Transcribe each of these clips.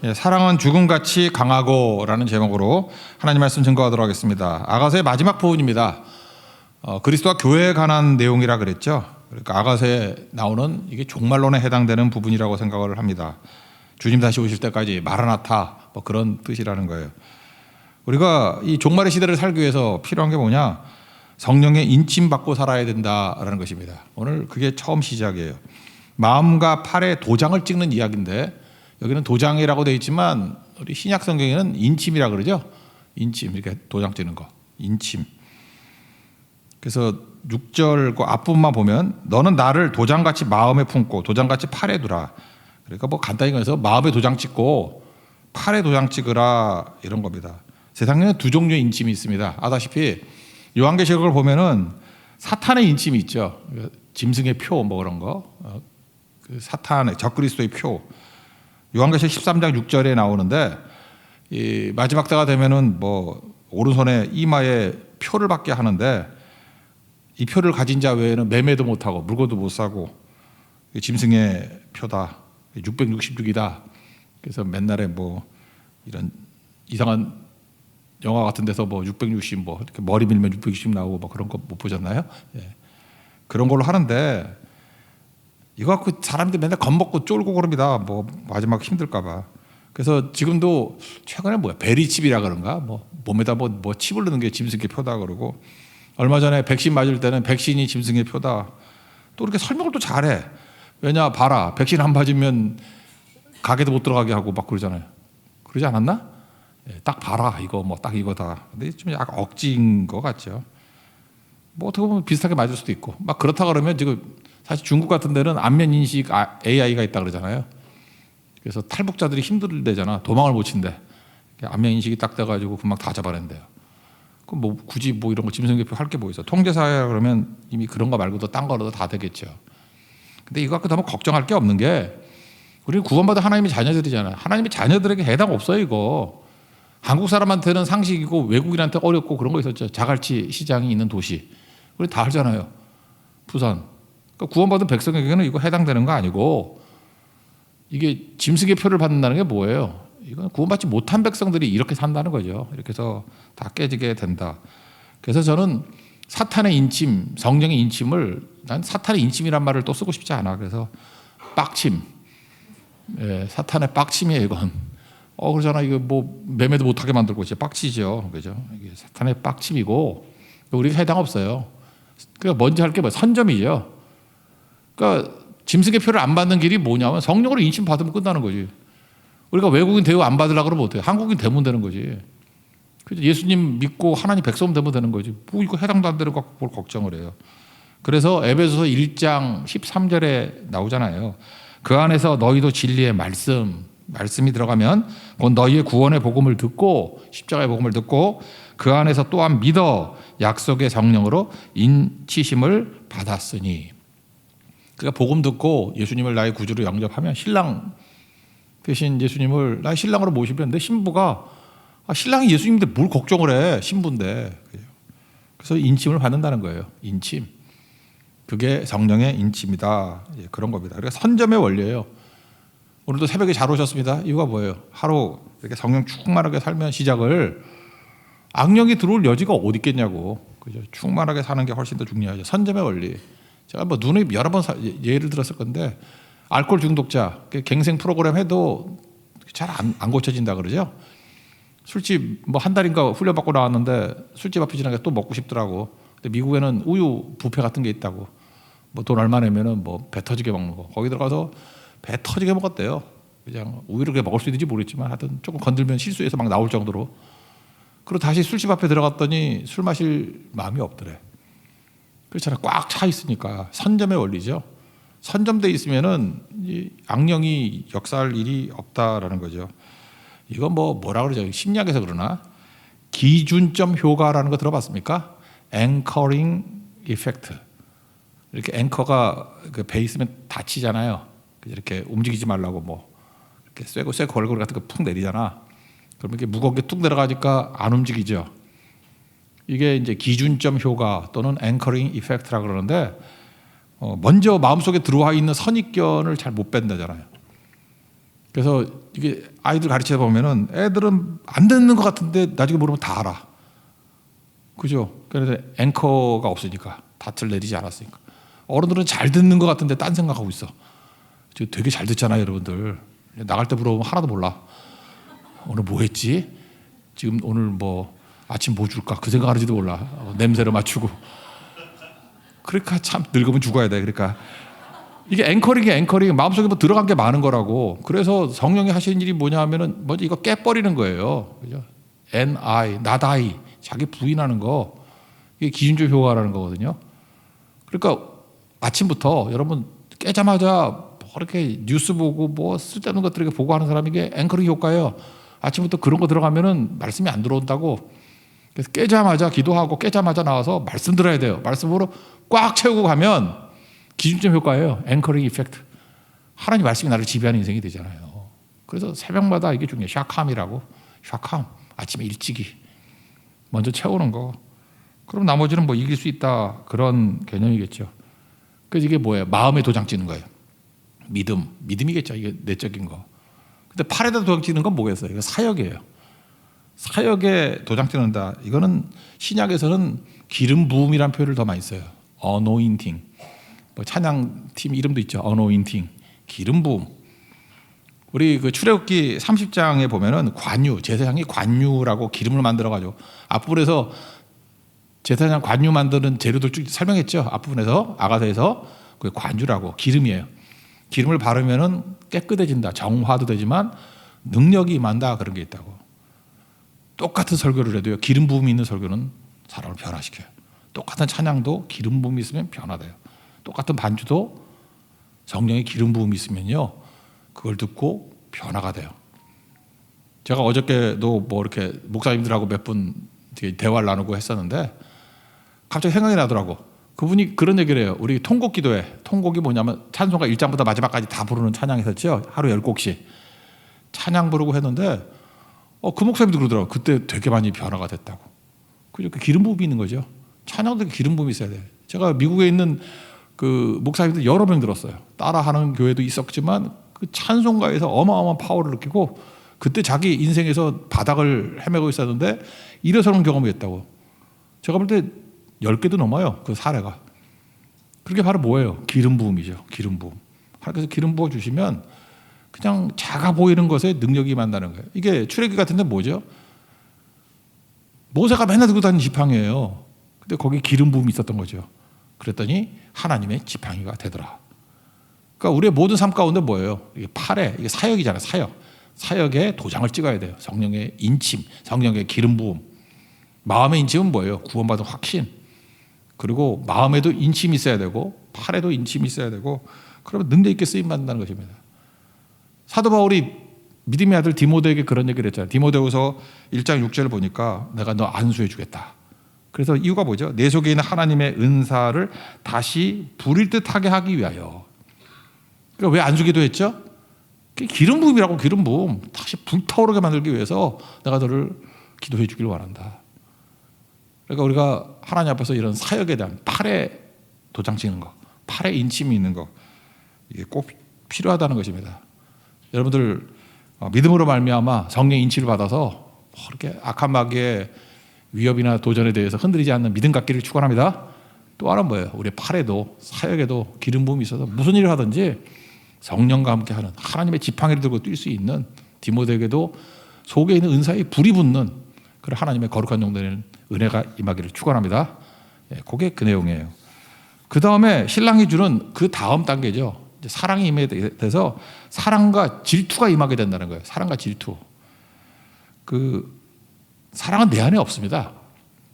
예, 사랑은 죽음같이 강하고라는 제목으로 하나님 말씀 증거하도록 하겠습니다. 아가서의 마지막 부분입니다. 그리스도와 교회에 관한 내용이라 그랬죠. 그러니까 아가서에 나오는 이게 종말론에 해당되는 부분이라고 생각을 합니다. 주님 다시 오실 때까지 마라나타 뭐 그런 뜻이라는 거예요. 우리가 이 종말의 시대를 살기 위해서 필요한 게 뭐냐? 성령의 인침받고 살아야 된다라는 것입니다. 오늘 그게 처음 시작이에요. 마음과 팔에 도장을 찍는 이야기인데 여기는 도장이라고 되어 있지만 우리 신약 성경에는 인침이라 그러죠. 인침, 이렇게 도장 찍는 거. 인침. 그래서 6절 그 앞부분만 보면 너는 나를 도장같이 마음에 품고 도장같이 팔에 두라. 그러니까 뭐 간단히 말해서 마음에 도장 찍고 팔에 도장 찍으라 이런 겁니다. 세상에는 두 종류의 인침이 있습니다. 아다시피 요한계시록을 보면은 사탄의 인침이 있죠. 짐승의 표 뭐 그런 거. 그 사탄의 적그리스도의 표. 요한계시록 13장 6절에 나오는데 이 마지막 때가 되면은 뭐 오른손에 이마에 표를 받게 하는데 이 표를 가진 자 외에는 매매도 못 하고 물건도 못 사고 짐승의 표다. 666이다. 그래서 맨날에 뭐 이런 이상한 영화 같은 데서 뭐 660 뭐 이렇게 머리 밀면 660 나오고 뭐 그런 거 못 보셨나요? 예. 그런 걸로 하는데 이거 갖고 사람들이 맨날 겁먹고 쫄고 그럽니다. 뭐 마지막 힘들까봐. 그래서 지금도 최근에 뭐야 베리칩이라 그런가 뭐 몸에다 뭐 칩을 넣는 게 짐승의 표다 그러고 얼마 전에 백신 맞을 때는 백신이 짐승의 표다. 또 이렇게 설명을 또 잘해. 왜냐 봐라 백신 안 맞으면 가게도 못 들어가게 하고 막 그러잖아요. 그러지 않았나? 예, 딱 봐라 이거 뭐 딱 이거다. 근데 좀 약간 억지인 것 같죠. 뭐 어떻게 보면 비슷하게 맞을 수도 있고 막 그렇다 그러면 지금 사실 중국 같은 데는 안면 인식 AI가 있다 그러잖아요. 그래서 탈북자들이 힘들대잖아. 도망을 못 친대. 안면 인식이 딱 돼가지고 금방 다 잡아낸대요. 그럼 뭐 굳이 뭐 이런 거 짐승개표 할 게 뭐 있어? 통제사회라 그러면 이미 그런 거 말고도 딴 거라도 다 되겠죠. 근데 이거 갖고 너무 걱정할 게 없는 게 우리는 구원받은 하나님의 자녀들이잖아요. 하나님의 자녀들에게 해당 없어요 이거. 한국 사람한테는 상식이고 외국인한테 어렵고 그런 거 있었죠. 자갈치 시장이 있는 도시. 우리 다 알잖아요. 부산. 그러니까 구원받은 백성에게는 이거 해당되는 거 아니고 이게 짐승의 표를 받는다는 게 뭐예요? 이건 구원받지 못한 백성들이 이렇게 산다는 거죠. 이렇게 해서 다 깨지게 된다. 그래서 저는 사탄의 인침, 성령의 인침을 난 사탄의 인침이란 말을 또 쓰고 싶지 않아. 그래서 빡침. 예, 사탄의 빡침이에요 이건. 그러잖아. 이거 뭐 매매도 못하게 만들고 진짜 빡치죠. 그죠? 이게 사탄의 빡침이고 우리가 해당 없어요. 그러니까 먼저 할 게 뭐 선점이죠. 그러니까 짐승의 표를 안 받는 길이 뭐냐면 성령으로 인침 받으면 끝나는 거지. 우리가 외국인 대우 안 받으려고 그러면 어때요? 한국인 되면 되는 거지. 그죠? 예수님 믿고 하나님 백성 되면 되는 거지. 뭐 이거 해당도 안 되는 거 갖고 뭘 걱정을 해요. 그래서 에베소서 1장 13절에 나오잖아요. 그 안에서 너희도 진리의 말씀이 들어가면 곧 너희의 구원의 복음을 듣고 십자가의 복음을 듣고 그 안에서 또한 믿어 약속의 성령으로 인치심을 받았으니. 그러니까 복음 듣고 예수님을 나의 구주로 영접하면 신랑 대신 예수님을 나의 신랑으로 모시면 내 신부가 신랑이 예수님인데 뭘 걱정을 해 신부인데. 그래서 인침을 받는다는 거예요. 인침. 그게 성령의 인침이다. 그런 겁니다. 그러니까 선점의 원리예요. 오늘도 새벽에 잘 오셨습니다. 이유가 뭐예요? 하루 이렇게 성령 충만하게 살면 시작을 악령이 들어올 여지가 어디 있겠냐고. 그죠? 충만하게 사는 게 훨씬 더 중요하죠. 선점의 원리. 제가 뭐 눈에 여러 번 예를 들었을 건데 알코올 중독자 갱생 프로그램 해도 잘 안 고쳐진다 그러죠. 술집 뭐 한 달인가 훈련받고 나왔는데 술집 앞에 지나가 또 먹고 싶더라고. 근데 미국에는 우유 뷔페 같은 게 있다고. 뭐 돈 얼마 내면은 뭐 배 터지게 먹는 거. 거기 들어가서 배 터지게 먹었대요. 그냥 우유를 먹을 수 있는지 모르겠지만 하여튼 조금 건들면 실수해서 막 나올 정도로. 그리고 다시 술집 앞에 들어갔더니 술 마실 마음이 없더래. 그렇잖아. 꽉 차 있으니까. 선점의 원리죠. 선점돼 있으면은 악령이 역사할 일이 없다라는 거죠. 이건 뭐라 그러죠? 심리학에서 그러나 기준점 효과라는 거 들어봤습니까? 앵커링 이펙트. 이렇게 앵커가 그 배 있으면 다치잖아요. 이렇게 움직이지 말라고 뭐 이렇게 쇠고 걸그룹 같은 거 푹 내리잖아. 그러면 이렇게 무겁게 뚝 내려가니까 안 움직이죠. 이게 이제 기준점 효과 또는 앵커링 이펙트라고 그러는데 먼저 마음속에 들어와 있는 선입견을 잘 못 뺀다잖아요. 그래서 이게 아이들 가르치다 보면은 애들은 안 듣는 것 같은데 나중에 모르면 다 알아. 그죠? 그래서 앵커가 없으니까 닻을 내리지 않았으니까. 어른들은 잘 듣는 것 같은데 딴 생각하고 있어. 지금 되게 잘 듣잖아요, 여러분들. 나갈 때 물어보면 하나도 몰라. 오늘 뭐 했지? 지금 오늘 뭐 아침 뭐 줄까? 그 생각하는지도 몰라. 냄새를 맞추고. 그러니까 참 늙으면 죽어야 돼. 그러니까 이게 앵커링이 마음속에 뭐 들어간 게 많은 거라고. 그래서 성령이 하시는 일이 뭐냐 하면은 뭐지 이거 깨버리는 거예요. 그죠? 나다이 자기 부인하는 거 이게 기준적 효과라는 거거든요. 그러니까 아침부터 여러분 깨자마자 뭐 이렇게 뉴스 보고 뭐 쓸데없는 것들 이렇게 보고 하는 사람이 이게 앵커링 효과예요. 아침부터 그런 거 들어가면은 말씀이 안 들어온다고. 그래서 깨자마자 기도하고 깨자마자 나와서 말씀 들어야 돼요. 말씀으로 꽉 채우고 가면 기준점 효과예요. 앵커링 이펙트. 하나님 말씀이 나를 지배하는 인생이 되잖아요. 그래서 새벽마다 이게 중요해요. 샤캄이라고. 샤캄. 아침에 일찍이 먼저 채우는 거. 그럼 나머지는 뭐 이길 수 있다. 그런 개념이겠죠. 그래서 이게 뭐예요? 마음에 도장 찍는 거예요. 믿음이겠죠. 이게 내적인 거. 근데 팔에다 도장 찍는 건 뭐겠어요? 이거 사역이에요. 사역에 도장 찍는다. 이거는 신약에서는 기름 부음이라는 표현을 더 많이 써요. anointing. 뭐 찬양팀 이름도 있죠. anointing. 기름 부음. 우리 그 출애굽기 30장에 보면은 제사장이 관유라고 기름을 만들어 가지고 앞부분에서 제사장 관유 만드는 재료들 쭉 설명했죠. 앞부분에서 아가서에서 그 관유라고 기름이에요. 기름을 바르면은 깨끗해진다. 정화도 되지만 능력이 임한다. 그런 게 있다고. 똑같은 설교를 해도요. 기름 부음이 있는 설교는 사람을 변화시켜요. 똑같은 찬양도 기름 부음이 있으면 변화돼요. 똑같은 반주도 성령의 기름 부음이 있으면요. 그걸 듣고 변화가 돼요. 제가 어저께도 뭐 이렇게 목사님들하고 몇 분 대화를 나누고 했었는데 갑자기 생각이 나더라고. 그분이 그런 얘기를 해요. 우리 통곡 기도회. 통곡이 뭐냐면 찬송가 1장부터 마지막까지 다 부르는 찬양이었죠. 하루 10곡씩. 찬양 부르고 했는데 그 목사님도 그러더라고요. 그때 되게 많이 변화가 됐다고. 그 기름 부음이 있는 거죠. 찬양도 기름 부음이 있어야 돼요. 제가 미국에 있는 그 목사님들 여러 명 들었어요. 따라하는 교회도 있었지만 그 찬송가에서 어마어마한 파워를 느끼고 그때 자기 인생에서 바닥을 헤매고 있었는데 일어서는 경험이 있다고. 제가 볼 때 10개도 넘어요. 그 사례가. 그게 바로 뭐예요? 기름 부음이죠. 기름 부음. 하나님께서 기름 부어 주시면 그냥 작아 보이는 것에 능력이 임한다는 거예요. 이게 출애굽기 같은데 뭐죠? 모세가 맨날 들고 다니는 지팡이에요. 근데 거기 기름 부음이 있었던 거죠. 그랬더니 하나님의 지팡이가 되더라. 그러니까 우리의 모든 삶 가운데 뭐예요? 이게 팔에 이게 사역이잖아요. 사역에 도장을 찍어야 돼요. 성령의 인침, 성령의 기름 부음. 마음의 인침은 뭐예요? 구원받은 확신. 그리고 마음에도 인침이 있어야 되고 팔에도 인침이 있어야 되고 그러면 능력 있게 쓰임 받는다는 것입니다. 사도 바울이 믿음의 아들 디모데에게 그런 얘기를 했잖아요. 디모데후서 1장 6절을 보니까 내가 너 안수해 주겠다. 그래서 이유가 뭐죠? 내 속에 있는 하나님의 은사를 다시 부릴 듯하게 하기 위하여. 그러니까 왜 안수기도 했죠? 기름 부음이라고. 기름 부음. 다시 불타오르게 만들기 위해서 내가 너를 기도해 주길 원한다. 그러니까 우리가 하나님 앞에서 이런 사역에 대한 팔에 도장 찍는 거, 팔에 인침이 있는 거, 이게 꼭 필요하다는 것입니다. 여러분들 믿음으로 말미암아 성령의 인치를 받아서 이렇게 악한 마귀의 위협이나 도전에 대해서 흔들리지 않는 믿음 갖기를 축원합니다. 또 하나는 뭐예요? 우리 팔에도 사역에도 기름 부음이 있어서 무슨 일을 하든지 성령과 함께 하는 하나님의 지팡이를 들고 뛸 수 있는 디모데에게도 속에 있는 은사에 불이 붙는 그런 하나님의 거룩한 종되는 은혜가 임하기를 축원합니다. 그게 그 내용이에요. 그 다음에 신랑이 주는 그 다음 단계죠. 이제 사랑이 임하게 돼서 사랑과 질투가 임하게 된다는 거예요. 사랑과 질투. 그 사랑은 내 안에 없습니다.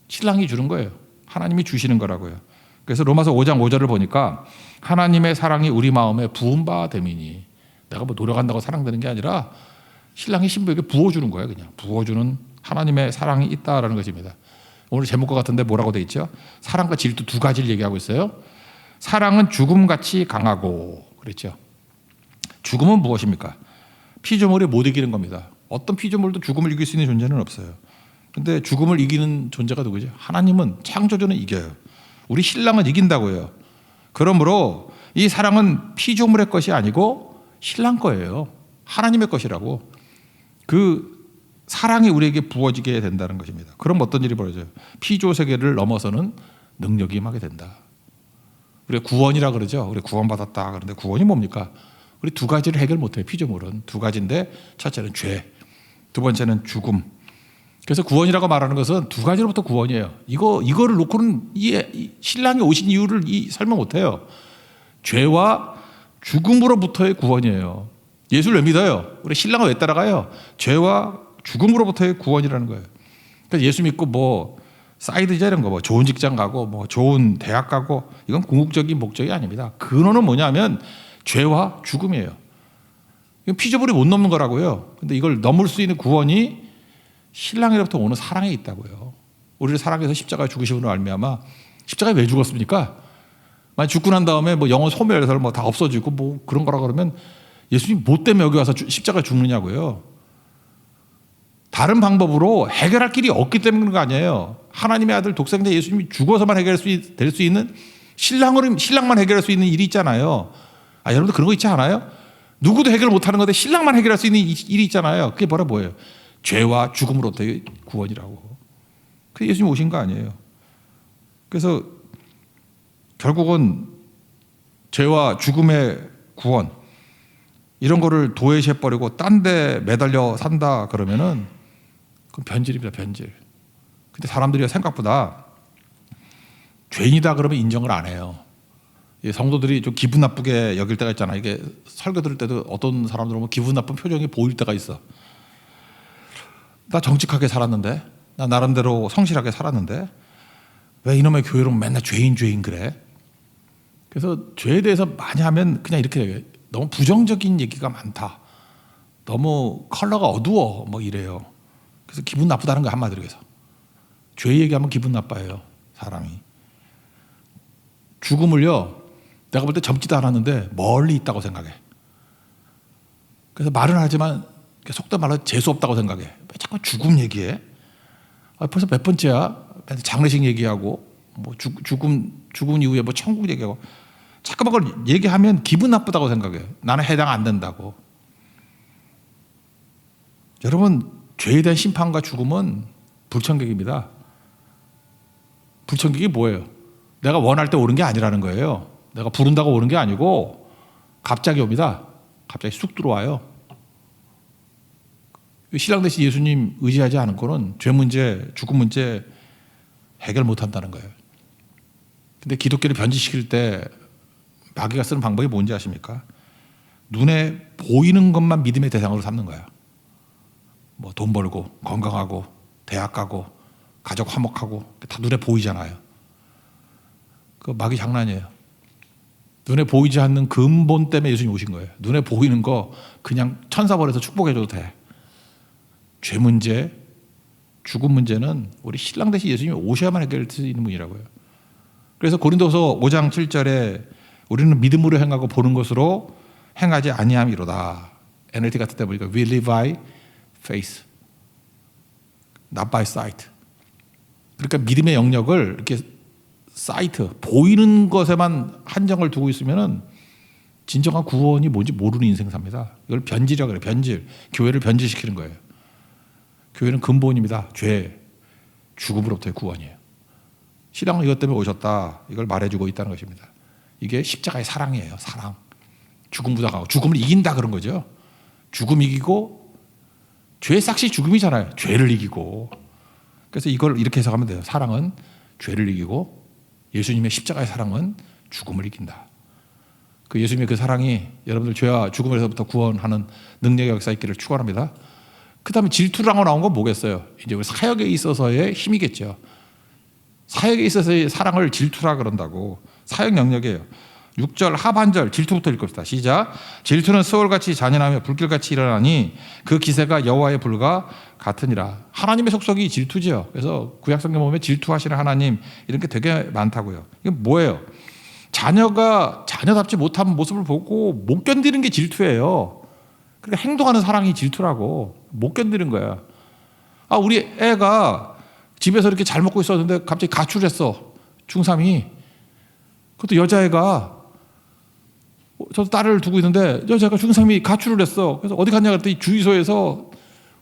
신랑이 주는 거예요. 하나님이 주시는 거라고요. 그래서 로마서 5장 5절을 보니까 하나님의 사랑이 우리 마음에 부은 바 됨이니, 내가 뭐 노력한다고 사랑되는 게 아니라 신랑이 신부에게 부어주는 거예요. 그냥 부어주는 하나님의 사랑이 있다라는 것입니다. 오늘 제목과 같은데 뭐라고 돼 있죠? 사랑과 질투 두 가지를 얘기하고 있어요. 사랑은 죽음같이 강하고, 그랬죠. 죽음은 무엇입니까? 피조물이 못 이기는 겁니다. 어떤 피조물도 죽음을 이길 수 있는 존재는 없어요. 근데 죽음을 이기는 존재가 누구죠? 하나님은, 창조주는 이겨요. 우리 신랑은 이긴다고요. 그러므로 이 사랑은 피조물의 것이 아니고 신랑 거예요. 하나님의 것이라고. 그 사랑이 우리에게 부어지게 된다는 것입니다. 그럼 어떤 일이 벌어져요? 피조 세계를 넘어서는 능력이 임하게 된다. 우리가 구원이라 그러죠. 우리 구원받았다. 그런데 구원이 뭡니까? 우리 두 가지를 해결 못해요. 피조물은 두 가지인데, 첫째는 죄, 두 번째는 죽음. 그래서 구원이라고 말하는 것은 두 가지로부터 구원이에요. 이거를 놓고는 신랑이 오신 이유를 설명 못해요. 죄와 죽음으로부터의 구원이에요. 예수를 왜 믿어요? 우리 신랑을 왜 따라가요? 죄와 죽음으로부터의 구원이라는 거예요. 그래서 예수 믿고 뭐 사이드자 이런 거, 뭐 좋은 직장 가고 뭐 좋은 대학 가고, 이건 궁극적인 목적이 아닙니다. 근원은 뭐냐면 죄와 죽음이에요. 이건 피조물이 못 넘는 거라고요. 근데 이걸 넘을 수 있는 구원이 신랑으로부터 오는 사랑에 있다고요. 우리를 사랑해서 십자가에 죽으심으로 말미암아. 십자가에 왜 죽었습니까? 만약 죽고 난 다음에 뭐 영혼 소멸해서 뭐 다 없어지고 뭐 그런 거라 그러면 예수님 뭐 때문에 여기 와서 십자가에 죽느냐고요. 다른 방법으로 해결할 길이 없기 때문에 그런 거 아니에요. 하나님의 아들 독생자 예수님이 죽어서만 될 수 있는, 신랑만 해결할 수 있는 일이 있잖아요. 여러분들 그런 거 있지 않아요? 누구도 해결 못하는 건데 신랑만 해결할 수 있는 일이 있잖아요. 그게 뭐예요? 죄와 죽음으로부터의 구원이라고. 그래서 예수님 오신 거 아니에요. 그래서 결국은 죄와 죽음의 구원, 이런 거를 도외시해버리고 딴 데 매달려 산다 그러면은 그건 변질입니다. 변질. 근데 사람들이 생각보다 죄인이다 그러면 인정을 안 해요. 성도들이 좀 기분 나쁘게 여길 때가 있잖아. 이게 설교 들을 때도 어떤 사람들은 보면 기분 나쁜 표정이 보일 때가 있어. 나 정직하게 살았는데, 나 나름대로 성실하게 살았는데 왜 이놈의 교회로 맨날 죄인 그래? 그래서 죄에 대해서 많이 하면 그냥 이렇게 얘기해요. 너무 부정적인 얘기가 많다. 너무 컬러가 어두워. 뭐 이래요. 그래서 기분 나쁘다는 거 한마디로 해서. 죄 얘기하면 기분 나빠요. 사람이. 죽음을요, 내가 볼 때 젊지도 않았는데 멀리 있다고 생각해. 그래서 말은 하지만 속된 말로 재수 없다고 생각해. 왜 자꾸 죽음 얘기해? 벌써 몇 번째야? 장례식 얘기하고 뭐 죽음 이후에 뭐 천국 얘기하고 자꾸만 그걸 얘기하면 기분 나쁘다고 생각해요. 나는 해당 안 된다고. 여러분, 죄에 대한 심판과 죽음은 불천객입니다. 불천객이 뭐예요? 내가 원할 때 오는 게 아니라는 거예요. 내가 부른다고 오는 게 아니고 갑자기 옵니다. 갑자기 쑥 들어와요. 신랑 대신 예수님 의지하지 않은 거는 죄 문제, 죽음 문제 해결 못 한다는 거예요. 근데 기독교를 변질시킬 때 마귀가 쓰는 방법이 뭔지 아십니까? 눈에 보이는 것만 믿음의 대상으로 삼는 거야. 뭐 돈 벌고 건강하고 대학 가고 가족 화목하고 다 눈에 보이잖아요. 그 마귀 장난이에요. 눈에 보이지 않는 근본 때문에 예수님이 오신 거예요. 눈에 보이는 거 그냥 천사 보내서 축복해줘도 돼. 죄 문제, 죽음 문제는 우리 신랑 대신 예수님이 오셔야만 해결할 수 있는 분이라고요. 그래서 고린도서 5장 7절에 우리는 믿음으로 행하고 보는 것으로 행하지 아니함이로다. NLT 같은 데 보니까 we live by faith, not by sight. 그러니까 믿음의 영역을 이렇게 사이트, 보이는 것에만 한정을 두고 있으면은 진정한 구원이 뭔지 모르는 인생 삽니다. 이걸 변질이라고 그래요. 변질. 교회를 변질시키는 거예요. 교회는 근본입니다. 죄, 죽음으로부터의 구원이에요. 신랑은 이것 때문에 오셨다. 이걸 말해주고 있다는 것입니다. 이게 십자가의 사랑이에요. 사랑. 죽음보다 강하고 죽음을 이긴다 그런 거죠. 죽음 이기고 죄의 삭시 죽음이잖아요. 죄를 이기고. 그래서 이걸 이렇게 해석하면 돼요. 사랑은 죄를 이기고 예수님의 십자가의 사랑은 죽음을 이긴다. 그 예수님의 그 사랑이 여러분들 죄와 죽음에서부터 구원하는 능력의 역사 있기를 축원합니다. 그 다음에 질투라고 나온 건 뭐겠어요? 이제 우리 사역에 있어서의 힘이겠죠. 사역에 있어서의 사랑을 질투라 그런다고. 사역 영역이에요. 6절 하반절 질투부터 읽읍시다. 시작. 질투는 수월같이 잔인하며 불길같이 일어나니 그 기세가 여호와의 불과 같으니라. 하나님의 속성이 질투죠. 그래서 구약성경 보면 질투하시는 하나님 이런 게 되게 많다고요. 이게 뭐예요? 자녀가 자녀답지 못한 모습을 보고 못 견디는 게 질투예요. 그러니까 행동하는 사랑이 질투라고. 못 견디는 거야. 우리 애가 집에서 이렇게 잘 먹고 있었는데 갑자기 가출했어. 중3이. 그것도 여자애가 저도 딸을 두고 있는데 여자가 중생이 가출을 했어. 그래서 어디 갔냐 그랬더니 주유소에서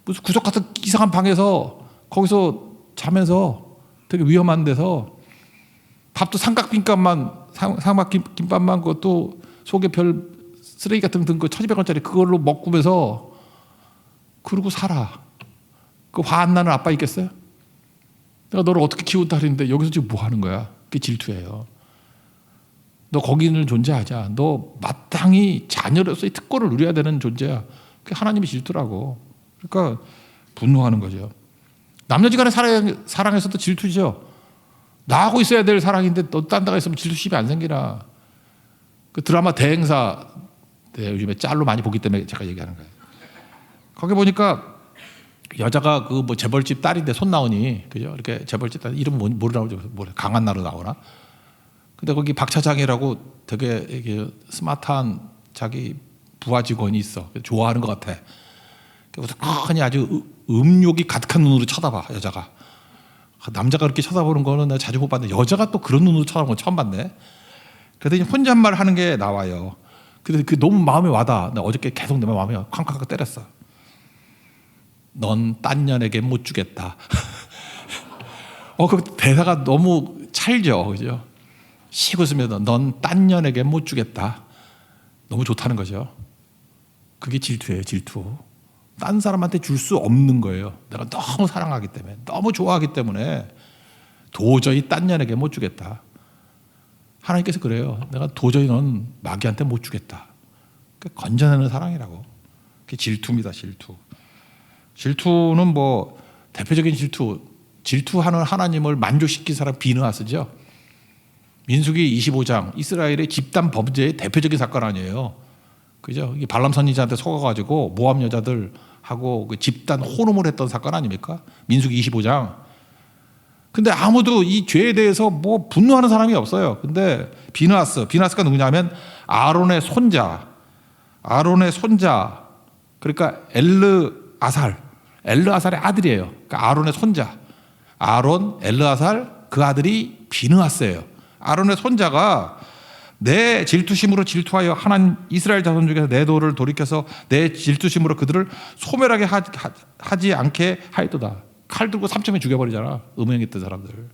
무슨 구석 같은 이상한 방에서 거기서 자면서 되게 위험한 데서 밥도 삼각김밥만 그것도 속에 별 쓰레기 같은 거 든 거 1,200원짜리 그걸로 먹으면서 그러고 살아. 그 화 안 나는 아빠 있겠어요? 내가 너를 어떻게 키운다 했는데 여기서 지금 뭐 하는 거야? 그게 질투예요. 너 거기는 존재하자. 너 마땅히 자녀로서의 특권을 누려야 되는 존재야. 그게 하나님의 질투라고. 그러니까 분노하는 거죠. 남녀지간의 사랑에서도 질투죠. 나하고 있어야 될 사랑인데 너 딴 데가 있으면 질투심이 안 생기나. 그 드라마 대행사, 요즘에 짤로 많이 보기 때문에 제가 얘기하는 거예요. 거기 보니까 여자가 그 뭐 재벌집 딸인데 손나은이, 그죠? 이렇게 재벌집 딸 이름 뭐라 나오죠? 강한나로 나오나? 근데 거기 박 차장이라고 되게 이게 스마트한 자기 부하 직원이 있어. 좋아하는 것 같아. 그래서 흔히 아주 음욕이 가득한 눈으로 쳐다봐, 여자가. 남자가 그렇게 쳐다보는 거는 내가 자주 못 봤는데 여자가 또 그런 눈으로 쳐다보는 건 처음 봤네. 그랬더니 혼잣말 하는 게 나와요. 근데 그 너무 마음에 와닿아. 나 어저께 계속 내 마음에 쾅쾅쾅 때렸어. 넌 딴 년에게 못 주겠다. 그 대사가 너무 찰져, 그죠? 씩 웃으면서 넌 딴 년에게 못 주겠다. 너무 좋다는 거죠. 그게 질투예요, 질투. 딴 사람한테 줄 수 없는 거예요. 내가 너무 사랑하기 때문에, 너무 좋아하기 때문에 도저히 딴 년에게 못 주겠다. 하나님께서 그래요. 내가 도저히 넌 마귀한테 못 주겠다. 건져내는 사랑이라고. 그게 질투입니다, 질투. 질투는 뭐 대표적인 질투하는 하나님을 만족시킨 사람 비느하스죠. 민수기 25장 이스라엘의 집단 범죄의 대표적인 사건 아니에요. 그죠? 이 발람 선지자한테 속아가지고 모압 여자들하고 그 집단 혼음을 했던 사건 아닙니까? 민수기 25장. 근데 아무도 이 죄에 대해서 뭐 분노하는 사람이 없어요. 근데 비느하스가 누구냐면 아론의 손자, 그러니까 엘르아살의 아들이에요. 그러니까 아론의 손자, 엘르아살 그 아들이 비느하스예요. 아론의 손자가 내 질투심으로 질투하여 하나님 이스라엘 자손 중에서 내 도를 돌이켜서 내 질투심으로 그들을 소멸하게 하지 않게 하였도다. 칼 들고 삼천에 죽여버리잖아, 음행했던 사람들.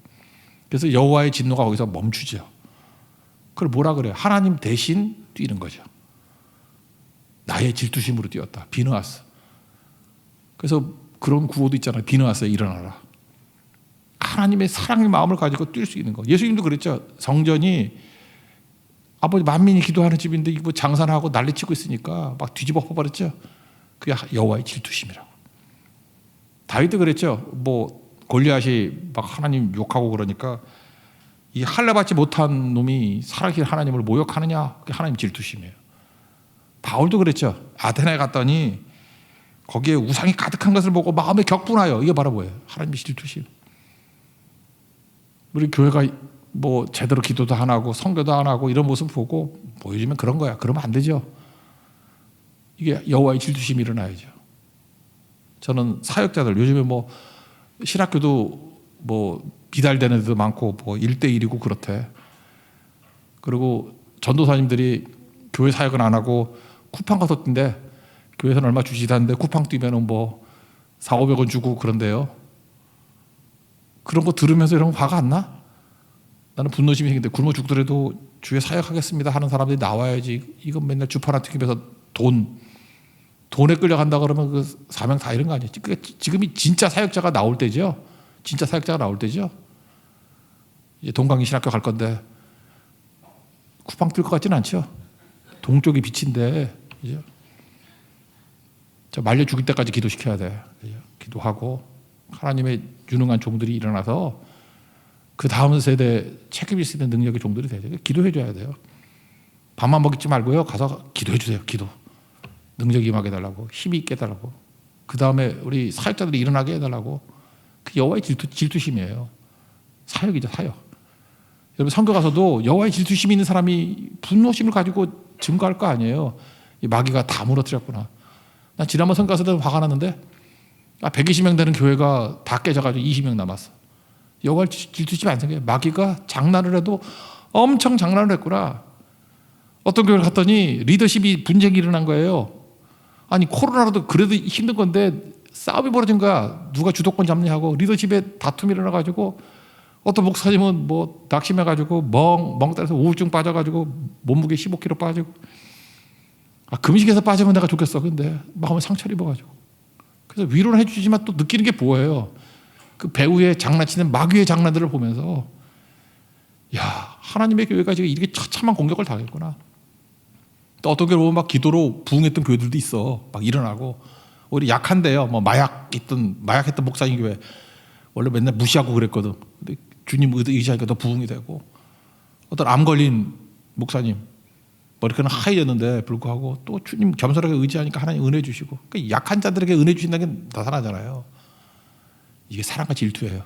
그래서 여호와의 진노가 거기서 멈추죠. 그걸 뭐라 그래요? 하나님 대신 뛰는 거죠. 나의 질투심으로 뛰었다, 비느하스. 그래서 그런 구호도 있잖아요. 비느하스에 일어나라. 하나님의 사랑의 마음을 가지고 뛸 수 있는 거. 예수님도 그랬죠. 성전이 아버지 만민이 기도하는 집인데 이거 장사하고 난리치고 있으니까 막 뒤집어 엎어버렸죠. 그게 여호와의 질투심이라고. 다윗도 그랬죠. 뭐 골리앗이 막 하나님 욕하고 그러니까 이 할례 받지 못한 놈이 살아계신 하나님을 모욕하느냐, 그게 하나님 질투심이에요. 바울도 그랬죠. 아테네에 갔더니 거기에 우상이 가득한 것을 보고 마음에 격분하여. 이게 바로 뭐예요? 하나님의 질투심. 우리 교회가 뭐 제대로 기도도 안 하고 선교도 안 하고 이런 모습 보고 뭐 요즘엔 그런 거야. 그러면 안 되죠. 이게 여호와의 질투심이 일어나야죠. 저는 사역자들, 요즘에 뭐 신학교도 뭐 비달되는 데도 많고 뭐 1대1이고 그렇대. 그리고 전도사님들이 교회 사역은 안 하고 쿠팡 가서 뛴대. 교회에서는 얼마 주지도 않는데 쿠팡 뛰면은 뭐 400-500원 주고 그런데요. 그런 거 들으면서 이런 거 화가 안 나? 나는 분노심이 생기는데 굶어 죽더라도 주에 사역하겠습니다 하는 사람들이 나와야지. 이건 맨날 주파나 튀기면서 돈에 끌려간다 그러면 그 사명 다 이런 거 아니에요? 지금이 진짜 사역자가 나올 때죠. 진짜 사역자가 나올 때죠. 이제 동강이 신학교 갈 건데 쿠팡 뛸 것 같지는 않죠. 동쪽이 빛인데, 그죠? 저 말려 죽을 때까지 기도시켜야 돼. 그죠? 기도하고 하나님의 유능한 종들이 일어나서 그 다음 세대 책임질 수 있는 능력의 종들이 돼야 돼요. 기도해 줘야 돼요. 밥만 먹지 말고요. 가서 기도해 주세요. 기도. 능력이 임하게 해달라고. 힘이 있게 해달라고. 그 다음에 우리 사역자들이 일어나게 해달라고. 그 여호와의 질투심이에요. 사역이죠, 사역. 여러분 선교 가서도 여호와의 질투심이 있는 사람이 분노심을 가지고 증거할 거 아니에요. 이 마귀가 다 무너뜨렸구나. 난 지난번 선교 가서도 화가 났는데 120명 되는 교회가 다 깨져가지고 20명 남았어. 여호와의 질투심이 안 생겨요. 마귀가 장난을 해도 엄청 장난을 했구나. 어떤 교회를 갔더니 리더십이 분쟁이 일어난 거예요. 아니 코로나로도 그래도 힘든 건데 싸움이 벌어진 거야. 누가 주도권 잡냐 하고 리더십에 다툼이 일어나가지고 어떤 목사님은 뭐 낙심해가지고 멍 때려서 우울증 빠져가지고 몸무게 15kg 빠지고 금식에서 빠지면 내가 좋겠어. 근데 마음에 상처를 입어가지고 그래서 위로는 해주지만 또 느끼는 게 뭐예요? 그 배우의 장난치는 마귀의 장난들을 보면서 야 하나님의 교회가 지금 이렇게 처참한 공격을 당했구나. 또 어떤 교회 보면 막 기도로 부흥했던 교회들도 있어. 막 일어나고 우리 약한데요. 뭐 마약했던 목사님 교회 원래 맨날 무시하고 그랬거든. 근데 주님 의지하니까 더 부흥이 되고 어떤 암 걸린 목사님 머리카락은 하얘졌는데 불구하고 또 주님 겸손하게 의지하니까 하나님 은혜 주시고 그러니까 약한 자들에게 은혜 주신다는 게 나타나잖아요. 이게 사랑과 질투예요.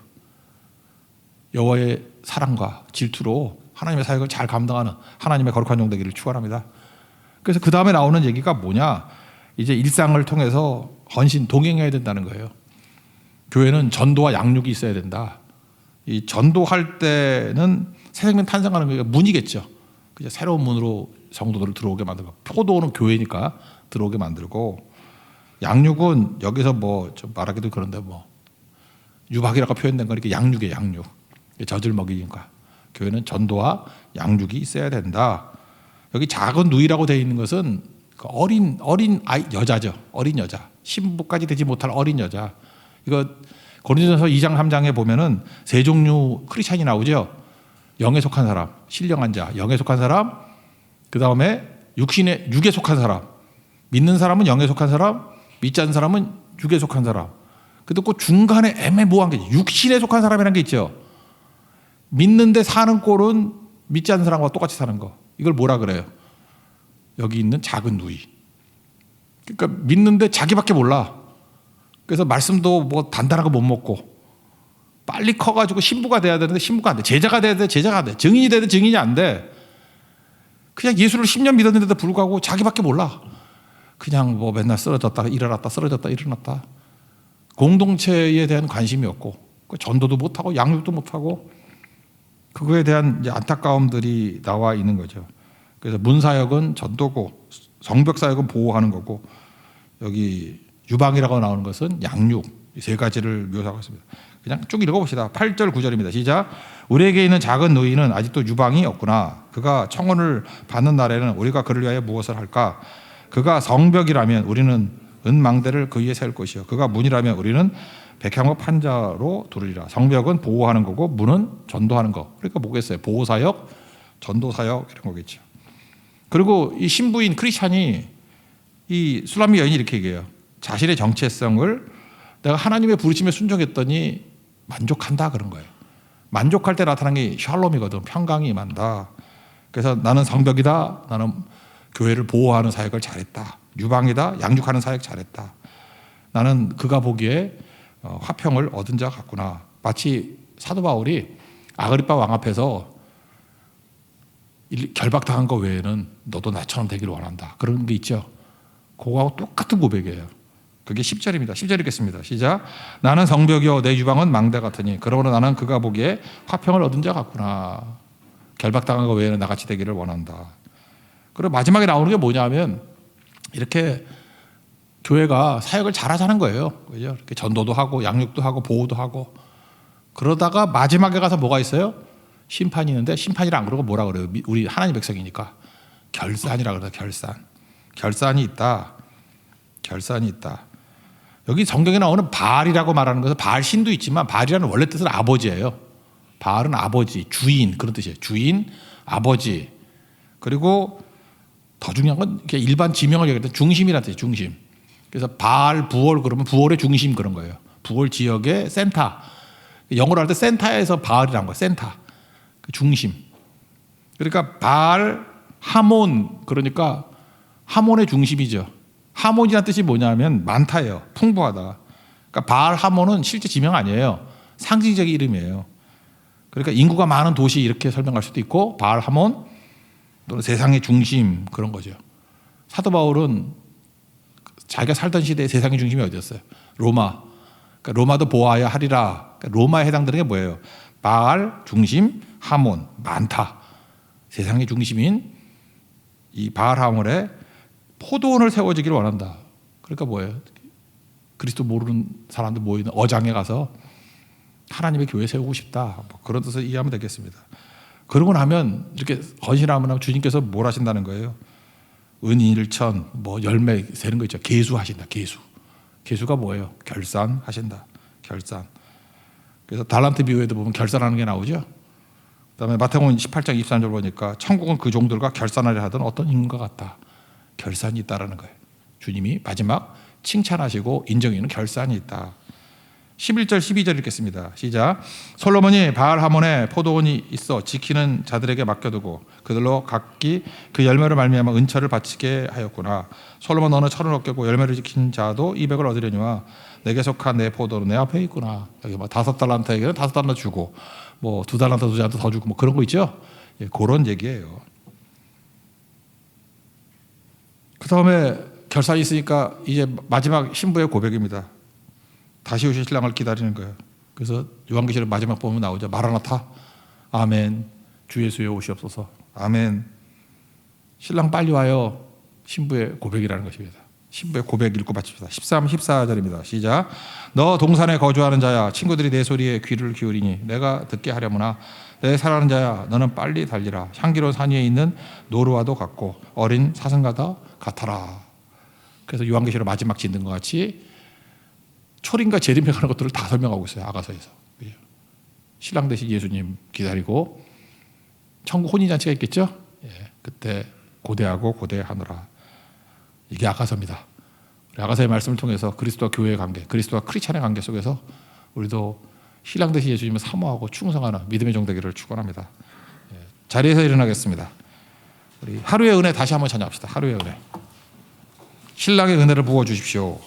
여호와의 사랑과 질투로 하나님의 사역을 잘 감당하는 하나님의 거룩한 종 되기를 축원합니다. 그래서 그 다음에 나오는 얘기가 뭐냐? 이제 일상을 통해서 헌신 동행해야 된다는 거예요. 교회는 전도와 양육이 있어야 된다. 이 전도할 때는 새 생명 탄생하는 게 문이겠죠. 그냥 새로운 문으로 성도들을 들어오게 만들고 포도는 교회니까 들어오게 만들고 양육은 여기서 뭐 좀 말하기도 그런데 뭐 유박이라고 표현된 거니까 양육이에요. 양육. 젖을 먹이니까 교회는 전도와 양육이 있어야 된다. 여기 작은 누이라고 되어 있는 것은 어린 아이 여자죠. 어린 여자. 신부까지 되지 못할 어린 여자. 이거 고린도전서 2장 3장에 보면은 세 종류 크리스찬이 나오죠. 영에 속한 사람, 신령한 자, 영에 속한 사람, 그 다음에 육에 속한 사람. 믿는 사람은 영에 속한 사람, 믿지 않는 사람은 육에 속한 사람. 근데 그 중간에 애매모호한 게 육신에 속한 사람이라는 게 있죠. 믿는데 사는 꼴은 믿지 않는 사람과 똑같이 사는 거. 이걸 뭐라 그래요? 여기 있는 작은 누이. 그러니까 믿는데 자기밖에 몰라. 그래서 말씀도 뭐 단단한 거 못 먹고 빨리 커가지고 신부가 돼야 되는데 신부가 안 돼. 제자가 돼야 돼. 제자가 안 돼. 증인이 돼야 돼. 증인이 안 돼. 그냥 예수를 10년 믿었는데도 불구하고 자기밖에 몰라. 그냥 뭐 맨날 쓰러졌다 일어났다 쓰러졌다 일어났다. 공동체에 대한 관심이 없고 전도도 못하고 양육도 못하고 그거에 대한 이제 안타까움들이 나와 있는 거죠. 그래서 문사역은 전도고 성벽사역은 보호하는 거고 여기 유방이라고 나오는 것은 양육 이 세 가지를 묘사하고 있습니다. 그냥 쭉 읽어봅시다. 8절 9절입니다. 시작. 우리에게 있는 작은 누이는 아직도 유방이 없구나. 그가 청혼을 받는 날에는 우리가 그를 위하여 무엇을 할까? 그가 성벽이라면 우리는 은망대를 그 위에 세울 것이요. 그가 문이라면 우리는 백향과 판자로 두르리라. 성벽은 보호하는 거고 문은 전도하는 거. 그러니까 뭐겠어요? 보호사역, 전도사역 이런 거겠죠. 그리고 이 신부인 크리스찬이 이 술람미 여인이 이렇게 얘기해요. 자신의 정체성을 내가 하나님의 부르심에 순종했더니 만족한다 그런 거예요. 만족할 때 나타나는 게 샬롬이거든. 평강이 임한다. 그래서 나는 성벽이다. 나는 교회를 보호하는 사역을 잘했다. 유방이다. 양육하는 사역 잘했다. 나는 그가 보기에 화평을 얻은 자 같구나. 마치 사도 바울이 아그리파 왕 앞에서 결박당한 거 외에는 너도 나처럼 되기를 원한다. 그런 게 있죠. 그거하고 똑같은 고백이에요. 그게 10절입니다. 10절 읽겠습니다. 시작. 나는 성벽이요 내 유방은 망대 같으니 그러므로 나는 그가 보기에 화평을 얻은 자 같구나. 결박당한 거 외에는 나같이 되기를 원한다. 그리고 마지막에 나오는 게 뭐냐면 이렇게 교회가 사역을 잘하자는 거예요. 그죠? 이렇게 전도도 하고 양육도 하고 보호도 하고 그러다가 마지막에 가서 뭐가 있어요? 심판이 있는데 심판이라 안 그러고 뭐라 그래요? 우리 하나님 백성이니까 결산이라 그래요. 결산이 있다. 결산이 있다. 여기 성경에 나오는 바알이라고 말하는 것은 바알 신도 있지만 바알이라는 원래 뜻은 아버지예요. 바알은 아버지, 주인 그런 뜻이에요. 주인, 아버지. 그리고 더 중요한 건 일반 지명을 얘기할 때 중심이라는 뜻이에요. 중심. 그래서 바알, 부월 그러면 부월의 중심 그런 거예요. 부월 지역의 센터. 영어로 할 때 센터에서 바알이라는 거예요. 센터. 중심. 그러니까 바알, 하몬 그러니까 하몬의 중심이죠. 하몬이라는 뜻이 뭐냐면 많다예요. 풍부하다. 그러니까 바알 하몬은 실제 지명 아니에요. 상징적인 이름이에요. 그러니까 인구가 많은 도시 이렇게 설명할 수도 있고 바알 하몬 또는 세상의 중심 그런 거죠. 사도 바울은 자기가 살던 시대에 세상의 중심이 어디였어요? 로마. 그러니까 로마도 보아야 하리라. 그러니까 로마에 해당되는 게 뭐예요? 바알 중심, 하몬 많다. 세상의 중심인 이 바알 하몰에 포도원을 세워지기를 원한다. 그러니까 뭐예요? 그리스도 모르는 사람들 모이는 어장에 가서 하나님의 교회 세우고 싶다. 뭐 그런 뜻을 이해하면 되겠습니다. 그러고 나면 이렇게 헌신하면 주님께서 뭘 하신다는 거예요? 은일천 뭐 열매 세는 거 있죠. 계수하신다. 계수가 뭐예요? 결산하신다. 결산. 그래서 달란트 비유에도 보면 결산하는 게 나오죠. 그다음에 마태복음 18장 23절 보니까 천국은 그 종들과 결산하려 하던 어떤 인과 같다. 결산이 있다라는 거예요. 주님이 마지막 칭찬하시고 인정하는 결산이 있다. 11절 12절 읽겠습니다. 시작. 솔로몬이 바알 하몬에 포도원이 있어 지키는 자들에게 맡겨두고 그들로 각기 그 열매를 말미암아 은처를 바치게 하였구나. 솔로몬 너는 철을 얻겠고 열매를 지킨 자도 200을 얻으려니와 내게 속한 내 포도는 내 앞에 있구나. 여기 뭐 5달란트에게는 5달란트 주고 뭐 2달란트 2달란트 더 주고 뭐 그런 거 있죠. 예, 그런 얘기예요. 그 다음에 결산이 있으니까 이제 마지막 신부의 고백입니다. 다시 오실 신랑을 기다리는 거예요. 그래서 요한계시록 마지막 보면 나오죠. 마라나타, 아멘. 주 예수여 오시옵소서, 아멘. 신랑 빨리 와요. 신부의 고백이라는 것입니다. 신부의 고백 읽고 마칩시다. 13, 14절입니다. 시작. 너 동산에 거주하는 자야, 친구들이 내 소리에 귀를 기울이니 내가 듣게 하려무나 내 사랑하는 자야, 너는 빨리 달리라. 향기로운 산 위에 있는 노루와도 같고 어린 사슴과도 같아라. 그래서 요한계시록 마지막 짓는 것 같이 초림과 재림해가는 것들을 다 설명하고 있어요. 아가서에서. 신랑 대신 예수님 기다리고 천국 혼인잔치가 있겠죠. 예, 그때 고대하고 고대하노라. 이게 아가서입니다. 아가서의 말씀을 통해서 그리스도와 교회의 관계, 그리스도와 크리스찬의 관계 속에서 우리도 신랑 대신 예수님을 사모하고 충성하는 믿음의 종 되기를 축원합니다. 예, 자리에서 일어나겠습니다. 우리 하루의 은혜 다시 한번 찬양합시다. 하루의 은혜. 신랑의 은혜를 부어 주십시오.